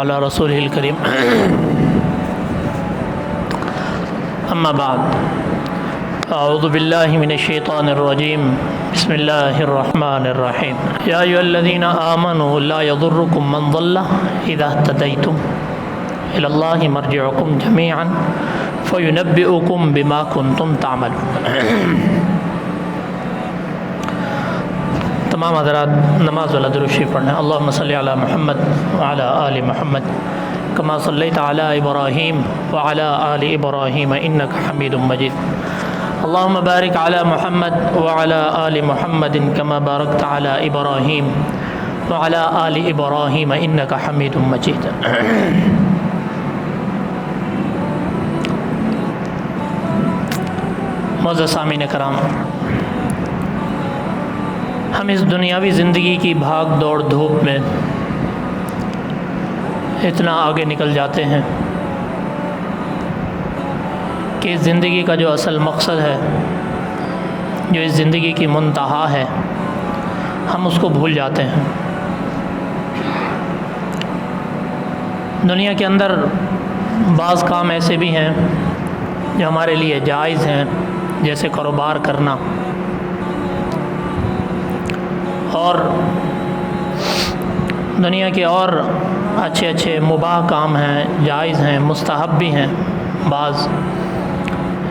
علی رسولہ الکریم اما بعد اعوذ باللہ من الشیطان الرجیم بسم اللہ الرحمن الرحیم یا ایھا الذین آمنوا لا یضرکم من ضل اذا اهتدیتم الی اللہ مرجعکم جمیعا فینبئکم بما کنتم تعملون۔ تمام حضرات نماز والا درود شریف پڑھنا ہے۔ اللہم صلی علی محمد وعلی آل محمد کما صلیت علی ابراہیم وعلی آل ابراہیم انک حمید مجید۔ اللہم بارک علی محمد وعلی آل محمد کما بارکت علی ابراہیم وعلی آل ابراہیم انک حمید مجید۔ معزز سامعین کرام، ہم اس دنیاوی زندگی کی بھاگ دوڑ دھوپ میں اتنا آگے نکل جاتے ہیں کہ اس زندگی کا جو اصل مقصد ہے، جو اس زندگی کی منتہا ہے، ہم اس کو بھول جاتے ہیں۔ دنیا کے اندر بعض کام ایسے بھی ہیں جو ہمارے لیے جائز ہیں، جیسے کاروبار کرنا، اور دنیا کے اور اچھے مباح کام ہیں، جائز ہیں، مستحب بھی ہیں، بعض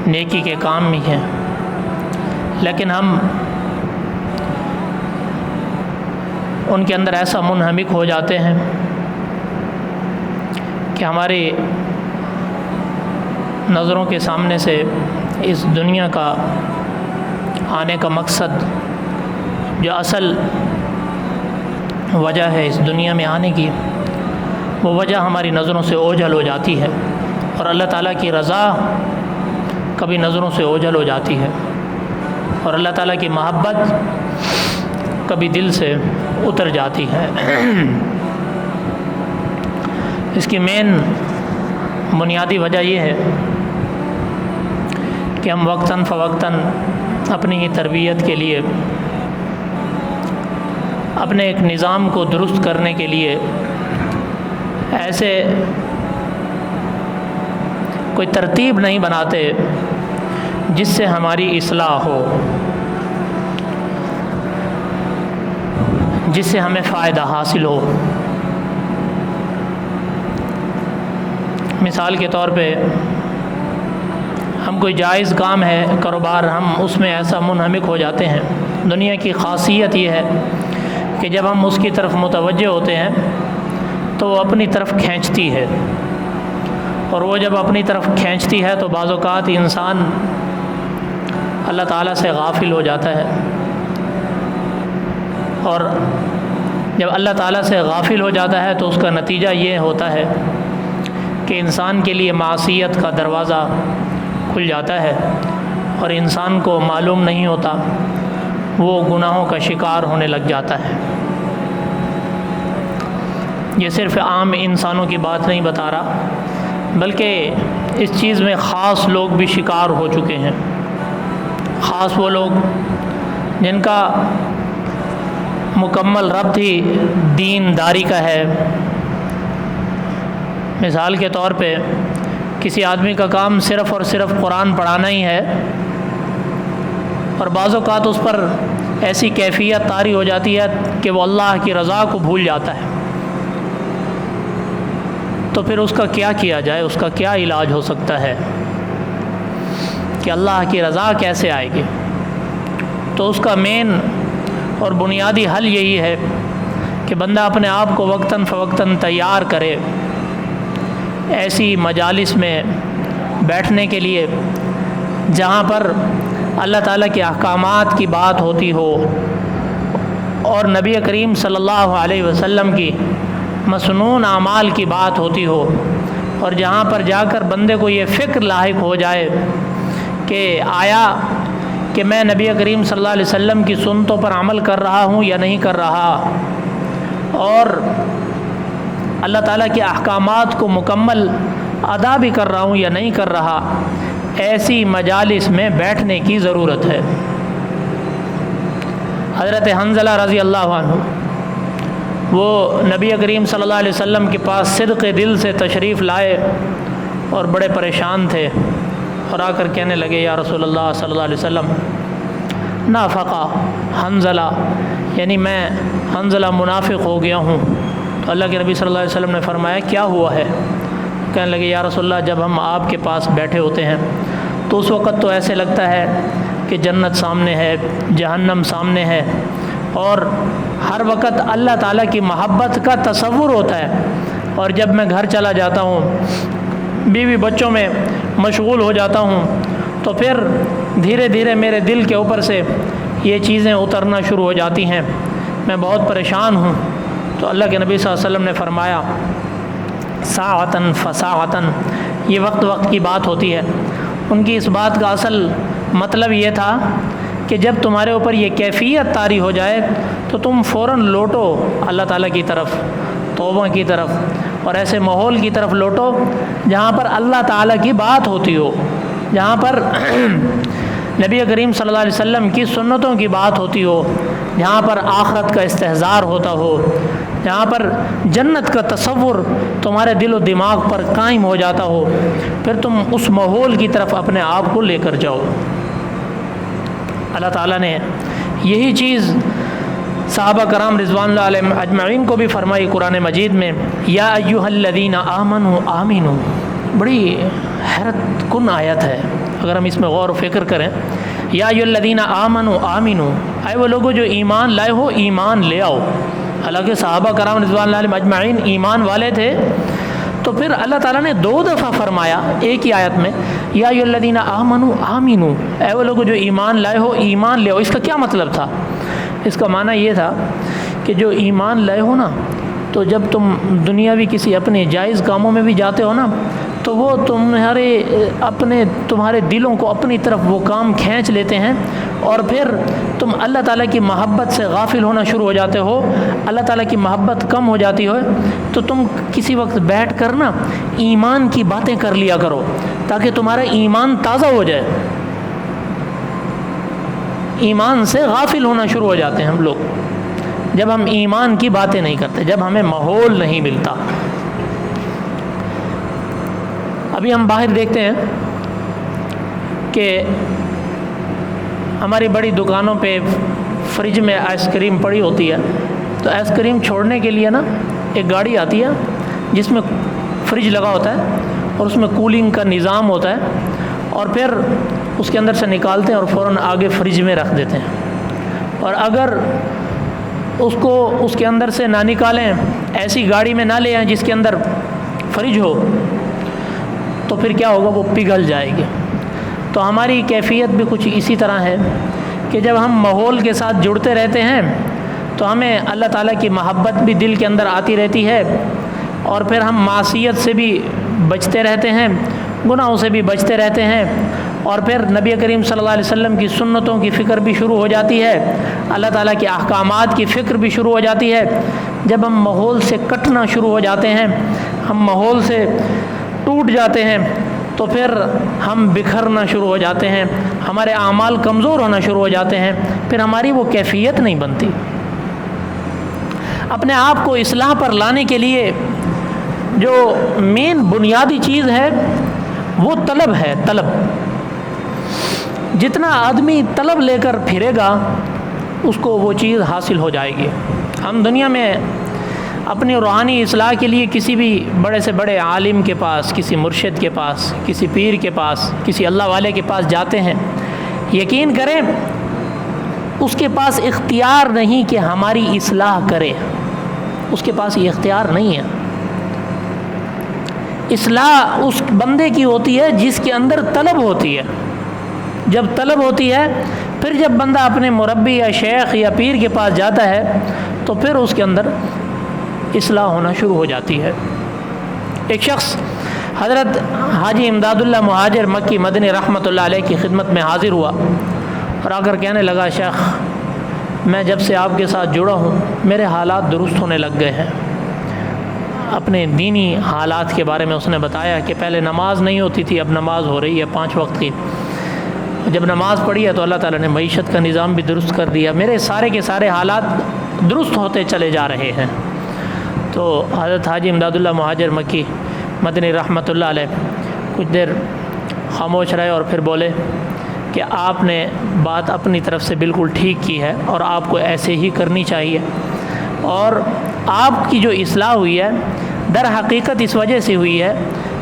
نیکی کے کام بھی ہیں، لیکن ہم ان کے اندر ایسا منہمک ہو جاتے ہیں کہ ہماری نظروں کے سامنے سے اس دنیا کا آنے کا مقصد، جو اصل وجہ ہے اس دنیا میں آنے کی، وہ وجہ ہماری نظروں سے اوجھل ہو جاتی ہے، اور اللہ تعالیٰ کی رضا کبھی نظروں سے اوجھل ہو جاتی ہے، اور اللہ تعالیٰ کی محبت کبھی دل سے اتر جاتی ہے۔ اس کی مین بنیادی وجہ یہ ہے کہ ہم وقتاً فوقتاً اپنی ہی تربیت کے لیے، اپنے ایک نظام کو درست کرنے کے لیے ایسے کوئی ترتیب نہیں بناتے جس سے ہماری اصلاح ہو، جس سے ہمیں فائدہ حاصل ہو۔ مثال کے طور پہ، ہم کوئی جائز کام ہے، کاروبار، ہم اس میں ایسا منہمک ہو جاتے ہیں۔ دنیا کی خاصیت یہ ہے کہ جب ہم اس کی طرف متوجہ ہوتے ہیں تو وہ اپنی طرف کھینچتی ہے، اور وہ جب اپنی طرف کھینچتی ہے تو بعض اوقات انسان اللہ تعالیٰ سے غافل ہو جاتا ہے، اور جب اللہ تعالیٰ سے غافل ہو جاتا ہے تو اس کا نتیجہ یہ ہوتا ہے کہ انسان کے لیے معصیت کا دروازہ کھل جاتا ہے، اور انسان کو معلوم نہیں ہوتا، وہ گناہوں کا شکار ہونے لگ جاتا ہے۔ یہ صرف عام انسانوں کی بات نہیں بتا رہا، بلکہ اس چیز میں خاص لوگ بھی شکار ہو چکے ہیں۔ خاص وہ لوگ جن کا مکمل ربط ہی دین داری کا ہے۔ مثال کے طور پہ، کسی آدمی کا کام صرف اور صرف قرآن پڑھانا ہی ہے، اور بعض اوقات اس پر ایسی کیفیت طاری ہو جاتی ہے کہ وہ اللہ کی رضا کو بھول جاتا ہے، تو پھر اس کا کیا کیا جائے، اس کا کیا علاج ہو سکتا ہے کہ اللہ کی رضا کیسے آئے گی؟ تو اس کا مین اور بنیادی حل یہی ہے کہ بندہ اپنے آپ کو وقتاً فوقتاً تیار کرے ایسی مجالس میں بیٹھنے کے لیے جہاں پر اللہ تعالیٰ کے احکامات کی بات ہوتی ہو، اور نبی کریم صلی اللہ علیہ وسلم کی مسنون اعمال کی بات ہوتی ہو، اور جہاں پر جا کر بندے کو یہ فکر لاحق ہو جائے کہ آیا کہ میں نبی کریم صلی اللہ علیہ وسلم کی سنتوں پر عمل کر رہا ہوں یا نہیں کر رہا، اور اللہ تعالیٰ کے احکامات کو مکمل ادا بھی کر رہا ہوں یا نہیں کر رہا۔ ایسی مجالس میں بیٹھنے کی ضرورت ہے۔ حضرت حنظلہ رضی اللہ عنہ وہ نبی کریم صلی اللہ علیہ وسلم کے پاس صدق دل سے تشریف لائے اور بڑے پریشان تھے، اور آ کر کہنے لگے یا رسول اللہ صلی اللہ علیہ وسلم نافقہ حنظلہ، یعنی میں حنظلہ منافق ہو گیا ہوں۔ تو اللہ کے نبی صلی اللہ علیہ وسلم نے فرمایا کیا ہوا ہے؟ کہنے لگے یا رسول اللہ جب ہم آپ کے پاس بیٹھے ہوتے ہیں تو اس وقت تو ایسے لگتا ہے کہ جنت سامنے ہے، جہنم سامنے ہے، اور ہر وقت اللہ تعالیٰ کی محبت کا تصور ہوتا ہے، اور جب میں گھر چلا جاتا ہوں بیوی بچوں میں مشغول ہو جاتا ہوں تو پھر دھیرے دھیرے میرے دل کے اوپر سے یہ چیزیں اترنا شروع ہو جاتی ہیں، میں بہت پریشان ہوں۔ تو اللہ کے نبی صلی اللہ علیہ وسلم نے فرمایا ساعتن فساعتن، یہ وقت وقت کی بات ہوتی ہے۔ ان کی اس بات کا اصل مطلب یہ تھا کہ جب تمہارے اوپر یہ کیفیت طاری ہو جائے تو تم فوراً لوٹو اللہ تعالیٰ کی طرف، توبہ کی طرف، اور ایسے ماحول کی طرف لوٹو جہاں پر اللہ تعالیٰ کی بات ہوتی ہو، جہاں پر نبی کریم صلی اللہ علیہ وسلم کی سنتوں کی بات ہوتی ہو، جہاں پر آخرت کا استحضار ہوتا ہو، جہاں پر جنت کا تصور تمہارے دل و دماغ پر قائم ہو جاتا ہو، پھر تم اس ماحول کی طرف اپنے آپ کو لے کر جاؤ۔ اللہ تعالیٰ نے یہی چیز صحابہ کرام رضوان اللہ علیہم اجمعین کو بھی فرمائی قرآن مجید میں، یا ایھا الذین آمنوا آمنوا، بڑی حیرت کن آیت ہے اگر ہم اس میں غور و فکر کریں۔ یا ایھا الذین آمنوا آمنوا، اے وہ لوگوں جو ایمان لائے ہو ایمان لے آؤ۔ حالانکہ صحابہ کرام رضوان اللہ علیہم اجمعین ایمان والے تھے، تو پھر اللہ تعالیٰ نے 2 دفعہ فرمایا ایک ہی آیت میں، یا ایھا الذین آمنوا آمنوا، اے وہ لوگوں جو ایمان لائے ہو ایمان لے آؤ۔ اس کا کیا مطلب تھا؟ اس کا معنی یہ تھا کہ جو ایمان لائے ہو نا، تو جب تم دنیاوی کسی اپنے جائز کاموں میں بھی جاتے ہو نا، تو وہ تمہارے دلوں کو اپنی طرف وہ کام کھینچ لیتے ہیں، اور پھر تم اللہ تعالیٰ کی محبت سے غافل ہونا شروع ہو جاتے ہو، اللہ تعالیٰ کی محبت کم ہو جاتی ہو، تو تم کسی وقت بیٹھ کر نا ایمان کی باتیں کر لیا کرو تاکہ تمہارا ایمان تازہ ہو جائے۔ ایمان سے غافل ہونا شروع ہو جاتے ہیں ہم لوگ جب ہم ایمان کی باتیں نہیں کرتے، جب ہمیں ماحول نہیں ملتا۔ ابھی ہم باہر دیکھتے ہیں کہ ہماری بڑی دکانوں پہ فریج میں آئس کریم پڑی ہوتی ہے، تو آئس کریم چھوڑنے کے لیے نا ایک گاڑی آتی ہے جس میں فریج لگا ہوتا ہے اور اس میں کولنگ کا نظام ہوتا ہے، اور پھر اس کے اندر سے نکالتے ہیں اور فوراً آگے فریج میں رکھ دیتے ہیں۔ اور اگر اس کو اس کے اندر سے نہ نکالیں، ایسی گاڑی میں نہ لے آئیں جس کے اندر فریج ہو، تو پھر کیا ہوگا؟ وہ پگھل جائے گی۔ تو ہماری کیفیت بھی کچھ اسی طرح ہے کہ جب ہم ماحول کے ساتھ جڑتے رہتے ہیں تو ہمیں اللہ تعالیٰ کی محبت بھی دل کے اندر آتی رہتی ہے، اور پھر ہم معصیت سے بھی بچتے رہتے ہیں، گناہوں سے بھی بچتے رہتے ہیں، اور پھر نبی کریم صلی اللہ علیہ وسلم کی سنتوں کی فکر بھی شروع ہو جاتی ہے، اللہ تعالیٰ کے احکامات کی فکر بھی شروع ہو جاتی ہے۔ جب ہم ماحول سے کٹنا شروع ہو جاتے ہیں، ہم ماحول سے ٹوٹ جاتے ہیں، تو پھر ہم بکھرنا شروع ہو جاتے ہیں، ہمارے اعمال کمزور ہونا شروع ہو جاتے ہیں، پھر ہماری وہ کیفیت نہیں بنتی۔ اپنے آپ کو اصلاح پر لانے کے لیے جو مین بنیادی چیز ہے وہ طلب ہے، طلب۔ جتنا آدمی طلب لے کر پھرے گا اس کو وہ چیز حاصل ہو جائے گی۔ ہم دنیا میں اپنی روحانی اصلاح کے لیے کسی بھی بڑے سے بڑے عالم کے پاس، کسی مرشد کے پاس، کسی پیر کے پاس، کسی اللہ والے کے پاس جاتے ہیں، یقین کریں اس کے پاس اختیار نہیں کہ ہماری اصلاح کرے، اس کے پاس یہ اختیار نہیں ہے۔ اصلاح اس بندے کی ہوتی ہے جس کے اندر طلب ہوتی ہے۔ جب طلب ہوتی ہے، پھر جب بندہ اپنے مربی یا شیخ یا پیر کے پاس جاتا ہے تو پھر اس کے اندر اصلاح ہونا شروع ہو جاتی ہے۔ ایک شخص حضرت حاجی امداد اللہ مہاجر مکی مدنی رحمۃ اللہ علیہ کی خدمت میں حاضر ہوا اور آ کر کہنے لگا، شیخ میں جب سے آپ کے ساتھ جڑا ہوں میرے حالات درست ہونے لگ گئے ہیں۔ اپنے دینی حالات کے بارے میں اس نے بتایا کہ پہلے نماز نہیں ہوتی تھی، اب نماز ہو رہی ہے 5 وقت کی۔ جب نماز پڑھی ہے تو اللہ تعالیٰ نے معیشت کا نظام بھی درست کر دیا، میرے سارے کے سارے حالات درست ہوتے چلے جا رہے ہیں۔ تو حضرت حاجی امداد اللہ مہاجر مکی مدنی رحمۃ اللہ علیہ کچھ دیر خاموش رہے اور پھر بولے کہ آپ نے بات اپنی طرف سے بالکل ٹھیک کی ہے اور آپ کو ایسے ہی کرنی چاہیے، اور آپ کی جو اصلاح ہوئی ہے در حقیقت اس وجہ سے ہوئی ہے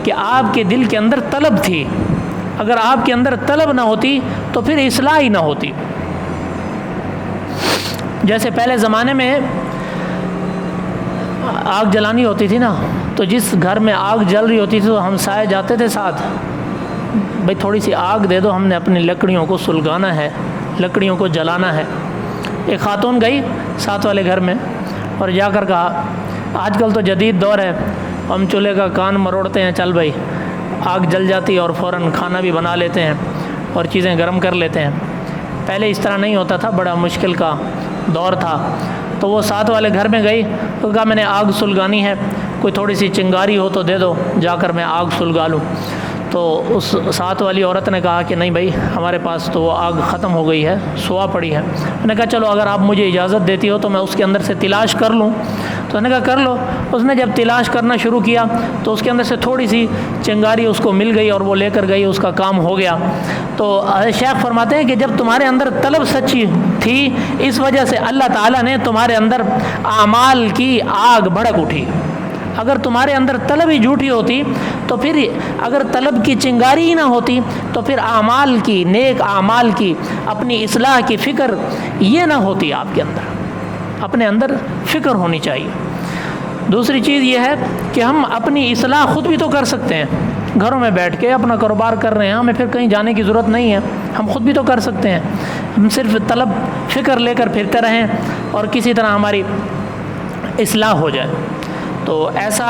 کہ آپ کے دل کے اندر طلب تھی، اگر آپ کے اندر طلب نہ ہوتی تو پھر اصلاح ہی نہ ہوتی۔ جیسے پہلے زمانے میں آگ جلانی ہوتی تھی نا، تو جس گھر میں آگ جل رہی ہوتی تھی تو ہم سائے جاتے تھے ساتھ، بھئی تھوڑی سی آگ دے دو، ہم نے اپنی لکڑیوں کو سلگانا ہے، لکڑیوں کو جلانا ہے۔ ایک خاتون گئی ساتھ والے گھر میں اور جا کر کہا آج کل تو جدید دور ہے، ہم چولہے کا کان مروڑتے ہیں، چل بھائی آگ جل جاتی اور فوراً کھانا بھی بنا لیتے ہیں اور چیزیں گرم کر لیتے ہیں۔ پہلے اس طرح نہیں ہوتا تھا، بڑا مشکل کا دور تھا۔ تو وہ ساتھ والے گھر میں گئی تو کہا میں نے آگ سلگانی ہے، کوئی تھوڑی سی چنگاری ہو تو دے دو، جا کر میں آگ سلگا لوں۔ تو اس ساتھ والی عورت نے کہا کہ نہیں بھائی ہمارے پاس تو وہ آگ ختم ہو گئی ہے، سوا پڑی ہے۔ میں نے کہا چلو اگر آپ مجھے اجازت دیتی ہو تو میں اس کے اندر سے تلاش کر لوں۔ تو میں نے کہا کر لو۔ اس نے جب تلاش کرنا شروع کیا تو اس کے اندر سے تھوڑی سی چنگاری اس کو مل گئی اور وہ لے کر گئی، اس کا کام ہو گیا۔ تو شیخ فرماتے ہیں کہ جب تمہارے اندر طلب سچی تھی، اس وجہ سے اللہ تعالیٰ نے تمہارے اندر اعمال کی آگ بھڑک اٹھی۔ اگر تمہارے اندر طلب ہی جھوٹی ہوتی تو پھر اگر طلب کی چنگاری ہی نہ ہوتی تو پھر اعمال کی، نیک اعمال کی، اپنی اصلاح کی فکر یہ نہ ہوتی آپ کے اندر۔ اپنے اندر فکر ہونی چاہیے۔ دوسری چیز یہ ہے کہ ہم اپنی اصلاح خود بھی تو کر سکتے ہیں، گھروں میں بیٹھ کے اپنا کاروبار کر رہے ہیں، ہمیں پھر کہیں جانے کی ضرورت نہیں ہے، ہم خود بھی تو کر سکتے ہیں۔ ہم صرف طلب فکر لے کر پھرتے رہیں اور کسی طرح ہماری اصلاح ہو جائے، تو ایسا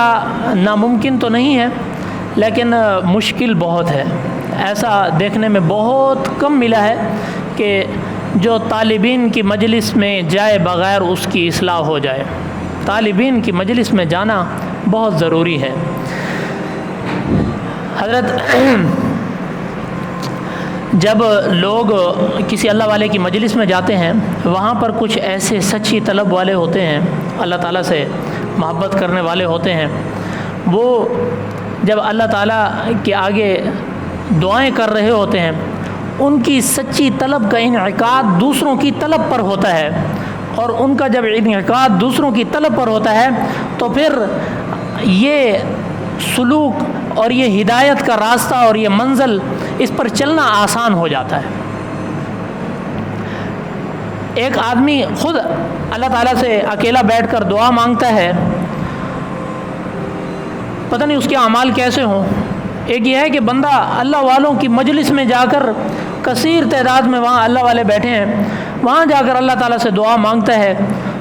ناممکن تو نہیں ہے لیکن مشکل بہت ہے۔ ایسا دیکھنے میں بہت کم ملا ہے کہ جو طالبین کی مجلس میں جائے بغیر اس کی اصلاح ہو جائے۔ طالبین کی مجلس میں جانا بہت ضروری ہے۔ حضرت جب لوگ کسی اللہ والے کی مجلس میں جاتے ہیں، وہاں پر کچھ ایسے سچی طلب والے ہوتے ہیں، اللہ تعالیٰ سے محبت کرنے والے ہوتے ہیں، وہ جب اللہ تعالیٰ کے آگے دعائیں کر رہے ہوتے ہیں، ان کی سچی طلب کا انعقاد دوسروں کی طلب پر ہوتا ہے، اور ان کا جب انعقاد دوسروں کی طلب پر ہوتا ہے تو پھر یہ سلوک اور یہ ہدایت کا راستہ اور یہ منزل اس پر چلنا آسان ہو جاتا ہے۔ ایک آدمی خود اللہ تعالیٰ سے اکیلا بیٹھ کر دعا مانگتا ہے، پتہ نہیں اس کے اعمال کیسے ہوں۔ ایک یہ ہے کہ بندہ اللہ والوں کی مجلس میں جا کر، کثیر تعداد میں وہاں اللہ والے بیٹھے ہیں، وہاں جا کر اللہ تعالیٰ سے دعا مانگتا ہے،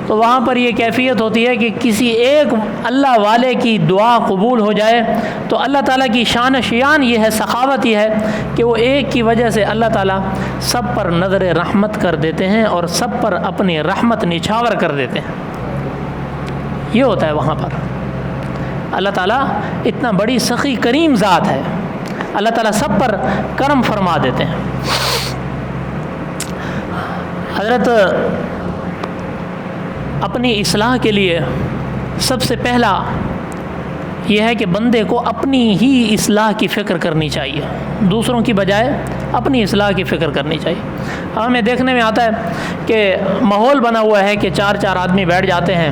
تو وہاں پر یہ کیفیت ہوتی ہے کہ کسی ایک اللہ والے کی دعا قبول ہو جائے تو اللہ تعالیٰ کی شان شیان یہ ہے، سخاوت یہ ہے کہ وہ ایک کی وجہ سے اللہ تعالیٰ سب پر نظر رحمت کر دیتے ہیں اور سب پر اپنی رحمت نچھاور کر دیتے ہیں۔ یہ ہوتا ہے وہاں پر۔ اللہ تعالیٰ اتنا بڑی سخی کریم ذات ہے، اللہ تعالیٰ سب پر کرم فرما دیتے ہیں۔ حضرت اپنی اصلاح کے لیے سب سے پہلا یہ ہے کہ بندے کو اپنی ہی اصلاح کی فکر کرنی چاہیے، دوسروں کی بجائے اپنی اصلاح کی فکر کرنی چاہیے۔ ہمیں دیکھنے میں آتا ہے کہ ماحول بنا ہوا ہے کہ چار آدمی بیٹھ جاتے ہیں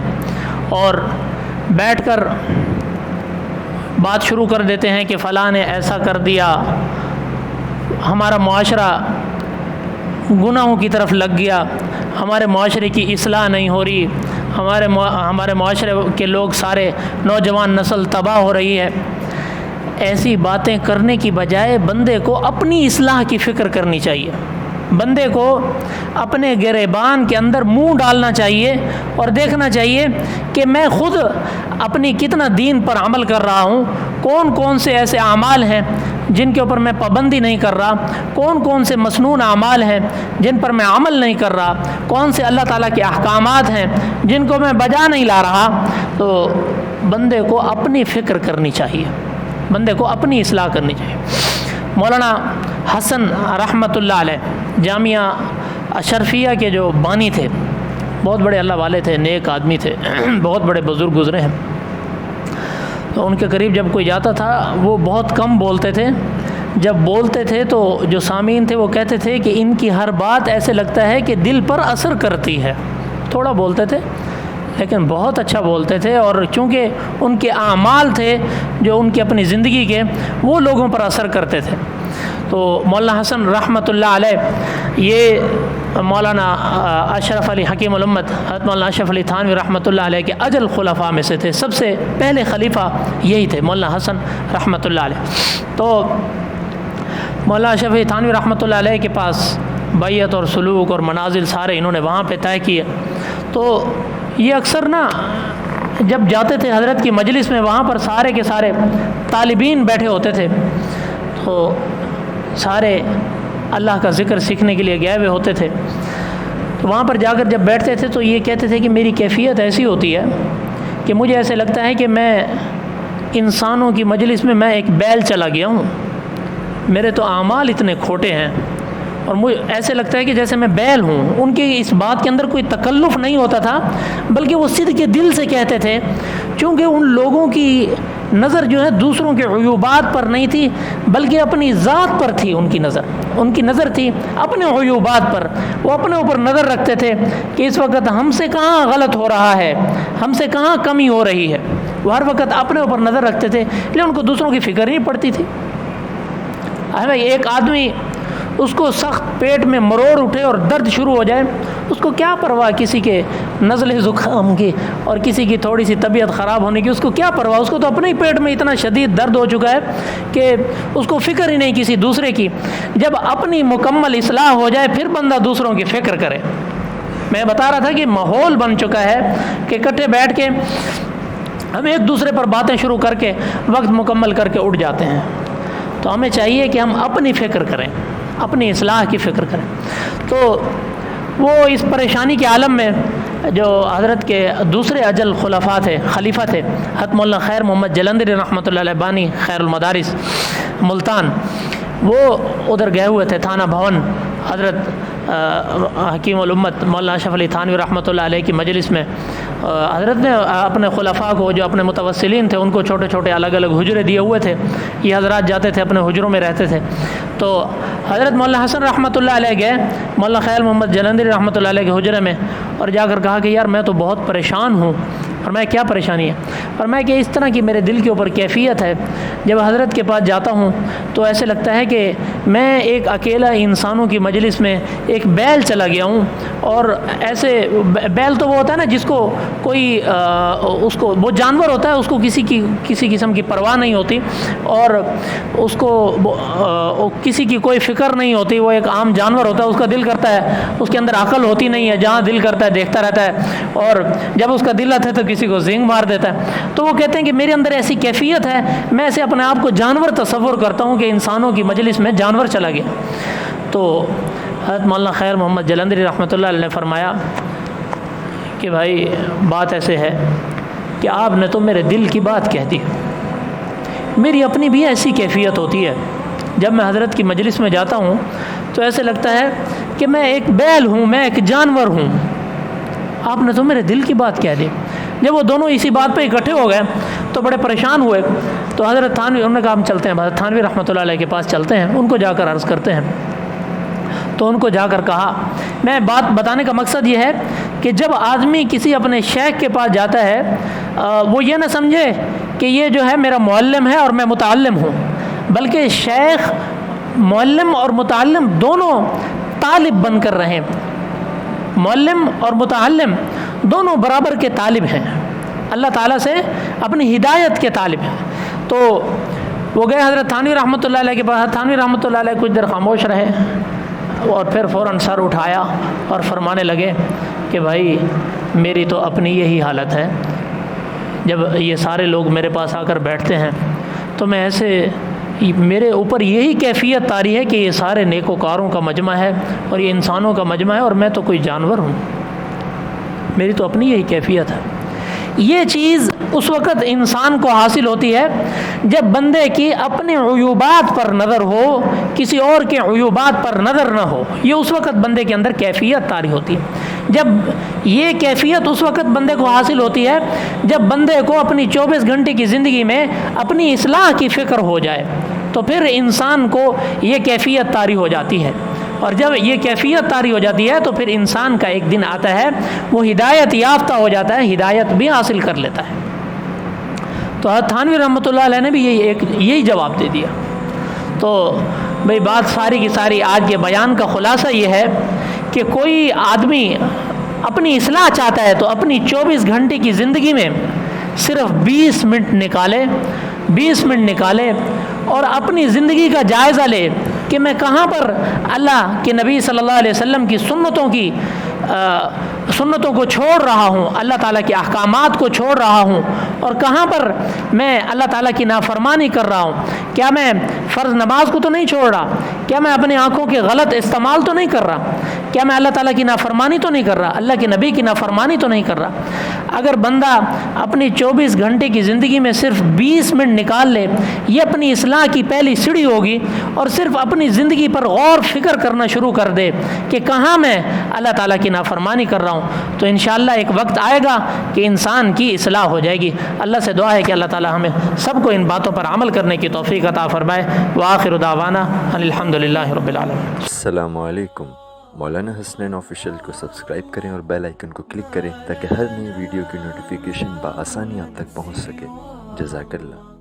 اور بیٹھ کر بات شروع کر دیتے ہیں کہ فلاں نے ایسا کر دیا، ہمارا معاشرہ گناہوں کی طرف لگ گیا، ہمارے معاشرے کی اصلاح نہیں ہو رہی، ہمارے معاشرے کے لوگ سارے نوجوان نسل تباہ ہو رہی ہے۔ ایسی باتیں کرنے کی بجائے بندے کو اپنی اصلاح کی فکر کرنی چاہیے۔ بندے کو اپنے گریبان کے اندر منہ ڈالنا چاہیے اور دیکھنا چاہیے کہ میں خود اپنی کتنا دین پر عمل کر رہا ہوں، کون کون سے ایسے اعمال ہیں جن کے اوپر میں پابندی نہیں کر رہا، کون کون سے مسنون اعمال ہیں جن پر میں عمل نہیں کر رہا، کون سے اللہ تعالیٰ کے احکامات ہیں جن کو میں بجا نہیں لا رہا۔ تو بندے کو اپنی فکر کرنی چاہیے، بندے کو اپنی اصلاح کرنی چاہیے۔ مولانا حسن رحمۃ اللہ علیہ جامعہ اشرفیہ کے جو بانی تھے، بہت بڑے اللہ والے تھے، نیک آدمی تھے، بہت بڑے بزرگ گزرے ہیں۔ تو ان کے قریب جب کوئی جاتا تھا وہ بہت کم بولتے تھے، جب بولتے تھے تو جو سامعین تھے وہ کہتے تھے کہ ان کی ہر بات ایسے لگتا ہے کہ دل پر اثر کرتی ہے۔ تھوڑا بولتے تھے لیکن بہت اچھا بولتے تھے، اور چونکہ ان کے اعمال تھے جو ان کی اپنی زندگی کے، وہ لوگوں پر اثر کرتے تھے۔ تو مولانا حسن رحمۃ اللہ علیہ یہ مولانا اشرف علی حکیم الامت حضرت مولانا اشرف علی تھانوی رحمۃ اللہ علیہ کے اجل خلفاء میں سے تھے، سب سے پہلے خلیفہ یہی تھے مولانا حسن رحمۃ اللہ علیہ۔ تو مولانا اشرف علی تھانوی رحمۃ اللہ علیہ کے پاس بیعت اور سلوک اور منازل سارے انہوں نے وہاں پہ طے کیے۔ تو یہ اکثر نا جب جاتے تھے حضرت کی مجلس میں، وہاں پر سارے کے سارے طالبین بیٹھے ہوتے تھے، تو سارے اللہ کا ذکر سیکھنے کے لیے گئے ہوئے ہوتے تھے۔ تو وہاں پر جا کر جب بیٹھتے تھے تو یہ کہتے تھے کہ میری کیفیت ایسی ہوتی ہے کہ مجھے ایسے لگتا ہے کہ میں انسانوں کی مجلس میں ایک بیل چلا گیا ہوں، میرے تو اعمال اتنے کھوٹے ہیں، اور مجھے ایسے لگتا ہے کہ جیسے میں بیل ہوں۔ ان کے اس بات کے اندر کوئی تکلف نہیں ہوتا تھا، بلکہ وہ صدق کے دل سے کہتے تھے، چونکہ ان لوگوں کی نظر جو ہے دوسروں کے عیوبات پر نہیں تھی بلکہ اپنی ذات پر تھی۔ ان کی نظر تھی اپنے عیوبات پر، وہ اپنے اوپر نظر رکھتے تھے کہ اس وقت ہم سے کہاں غلط ہو رہا ہے، ہم سے کہاں کمی ہو رہی ہے، وہ ہر وقت اپنے اوپر نظر رکھتے تھے، لیکن ان کو دوسروں کی فکر نہیں پڑتی تھی۔ ایک آدمی اس کو سخت پیٹ میں مروڑ اٹھے اور درد شروع ہو جائے، اس کو کیا پرواہ کسی کے نزلے زکام کی اور کسی کی تھوڑی سی طبیعت خراب ہونے کی، اس کو کیا پرواہ؟ اس کو تو اپنے ہی پیٹ میں اتنا شدید درد ہو چکا ہے کہ اس کو فکر ہی نہیں کسی دوسرے کی۔ جب اپنی مکمل اصلاح ہو جائے پھر بندہ دوسروں کی فکر کرے۔ میں بتا رہا تھا کہ ماحول بن چکا ہے کہ اکٹھے بیٹھ کے ہم ایک دوسرے پر باتیں شروع کر کے وقت مکمل کر کے اٹھ جاتے ہیں۔ تو ہمیں چاہیے کہ ہم اپنی فکر کریں، اپنی اصلاح کی فکر کریں۔ تو وہ اس پریشانی کے عالم میں جو حضرت کے دوسرے اجل خلفاء تھے، خلیفہ تھے، حضرت مولانا خیر محمد جلندری رحمۃ اللہ علیہ بانی خیر المدارس ملتان، وہ ادھر گئے ہوئے تھے تھانہ بھون حضرت حکیم الامت مولانا اشرف علی تھانوی رحمۃ اللہ علیہ کی مجلس میں۔ حضرت نے اپنے خلفاء کو، جو اپنے متوسلین تھے، ان کو چھوٹے چھوٹے الگ الگ حجرے دیے ہوئے تھے، یہ حضرات جاتے تھے اپنے حجروں میں رہتے تھے۔ تو حضرت مولانا حسن رحمۃ اللہ علیہ گئے مولانا خیر محمد جلندری رحمۃ اللہ علیہ کے حجرے میں، اور جا کر کہا کہ یار میں تو بہت پریشان ہوں۔ اور میں کیا پریشانی ہے؟ اور میں کہ اس طرح کی میرے دل کے اوپر کیفیت ہے، جب حضرت کے پاس جاتا ہوں تو ایسے لگتا ہے کہ میں ایک اکیلا انسانوں کی مجلس میں ایک بیل چلا گیا ہوں، اور ایسے بیل تو وہ ہوتا ہے نا جس کو کوئی اس کو وہ جانور ہوتا ہے، اس کو کسی قسم کی پرواہ نہیں ہوتی، اور اس کو کسی کی کوئی فکر نہیں ہوتی، وہ ایک عام جانور ہوتا ہے، اس کا دل کرتا ہے، اس کے اندر عقل ہوتی نہیں ہے، جہاں دل کرتا ہے دیکھتا رہتا ہے، اور جب اس کا دل آتا ہے تو کسی کو زنگ مار دیتا ہے۔ تو وہ کہتے ہیں کہ میرے اندر ایسی کیفیت ہے، میں ایسے اپنے آپ کو جانور تصور کرتا ہوں کہ انسانوں کی مجلس میں جانور چلا گیا۔ تو حضرت مولانا خیر محمد جلندری رحمۃ اللہ علیہ نے فرمایا کہ بھائی بات ایسے ہے کہ آپ نے تو میرے دل کی بات کہہ دی، میری اپنی بھی ایسی کیفیت ہوتی ہے، جب میں حضرت کی مجلس میں جاتا ہوں تو ایسے لگتا ہے کہ میں ایک بیل ہوں، میں ایک جانور ہوں، آپ نے تو میرے دل کی بات کہہ دی۔ جب وہ دونوں اسی بات پہ اکٹھے ہو گئے تو بڑے پریشان ہوئے، تو حضرت تھانوی انہوں نے کہا ہم چلتے ہیں، حضرت تھانوی رحمۃ اللہ علیہ کے پاس چلتے ہیں، ان کو جا کر عرض کرتے ہیں۔ تو ان کو جا کر کہا، میں بات بتانے کا مقصد یہ ہے کہ جب آدمی کسی اپنے شیخ کے پاس جاتا ہے، وہ یہ نہ سمجھے کہ یہ جو ہے میرا معلم ہے اور میں متعلم ہوں، بلکہ شیخ معلم اور متعلم دونوں طالب بن کر رہیں، معلم اور متعلم دونوں برابر کے طالب ہیں، اللہ تعالیٰ سے اپنی ہدایت کے طالب ہیں۔ تو وہ گئے حضرت تھانوی رحمۃ اللہ علیہ کے پاس، تھانوی رحمۃ اللہ علیہ کچھ دیر خاموش رہے اور پھر فوراً سر اٹھایا اور فرمانے لگے کہ بھائی میری تو اپنی یہی حالت ہے، جب یہ سارے لوگ میرے پاس آ کر بیٹھتے ہیں تو میں ایسے میرے اوپر یہی کیفیت طاری ہے کہ یہ سارے نیکوکاروں کا مجمع ہے اور یہ انسانوں کا مجمع ہے، اور میں تو کوئی جانور ہوں، میری تو اپنی یہی کیفیت ہے۔ یہ چیز اس وقت انسان کو حاصل ہوتی ہے جب بندے کی اپنے عیوبات پر نظر ہو، کسی اور کے عیوبات پر نظر نہ ہو. یہ اس وقت بندے کے اندر کیفیت طاری ہوتی ہے. جب یہ کیفیت اس وقت بندے کو حاصل ہوتی ہے جب بندے کو اپنی 24 گھنٹے کی زندگی میں اپنی اصلاح کی فکر ہو جائے، تو پھر انسان کو یہ کیفیت طاری ہو جاتی ہے. اور جب یہ کیفیت طاری ہو جاتی ہے تو پھر انسان کا ایک دن آتا ہے وہ ہدایت یافتہ ہو جاتا ہے، ہدایت بھی حاصل کر لیتا ہے. تو حضرت تھانوی رحمۃ اللہ علیہ نے بھی یہی جواب دے دیا. تو بھئی بات ساری کی ساری آج کے بیان کا خلاصہ یہ ہے کہ کوئی آدمی اپنی اصلاح چاہتا ہے تو اپنی 24 گھنٹے کی زندگی میں صرف 20 منٹ نکالے اور اپنی زندگی کا جائزہ لے کہ میں کہاں پر اللہ کے نبی صلی اللہ علیہ وسلم کی سنتوں کو چھوڑ رہا ہوں، اللہ تعالیٰ کے احکامات کو چھوڑ رہا ہوں، اور کہاں پر میں اللہ تعالیٰ کی نافرمانی کر رہا ہوں. کیا میں فرض نماز کو تو نہیں چھوڑ رہا؟ کیا میں اپنی آنکھوں کے غلط استعمال تو نہیں کر رہا؟ کیا میں اللہ تعالیٰ کی نافرمانی تو نہیں کر رہا؟ اللہ کے نبی کی نافرمانی تو نہیں کر رہا؟ اگر بندہ اپنی 24 گھنٹے کی زندگی میں صرف 20 منٹ نکال لے، یہ اپنی اصلاح کی پہلی سیڑھی ہوگی. اور صرف اپنی زندگی پر غور فکر کرنا شروع کر دے کہ کہاں میں اللہ تعالیٰ کی نافرمانی کر رہا ہوں، تو انشاءاللہ ایک وقت آئے گا کہ انسان کی اصلاح ہو جائے گی. اللہ سے دعا ہے کہ اللہ تعالیٰ ہمیں سب کو ان باتوں پر عمل کرنے کی توفیق عطا فرمائے. وآخر دعوانا الحمد للہ رب العالمین. السلام علیکم. مولانا حسنین آفیشیل کو سبسکرائب کریں اور بیل آئیکن کو کلک کریں تاکہ ہر نئی ویڈیو کی نوٹیفیکیشن بآسانی آپ تک پہنچ سکے. جزاک اللہ.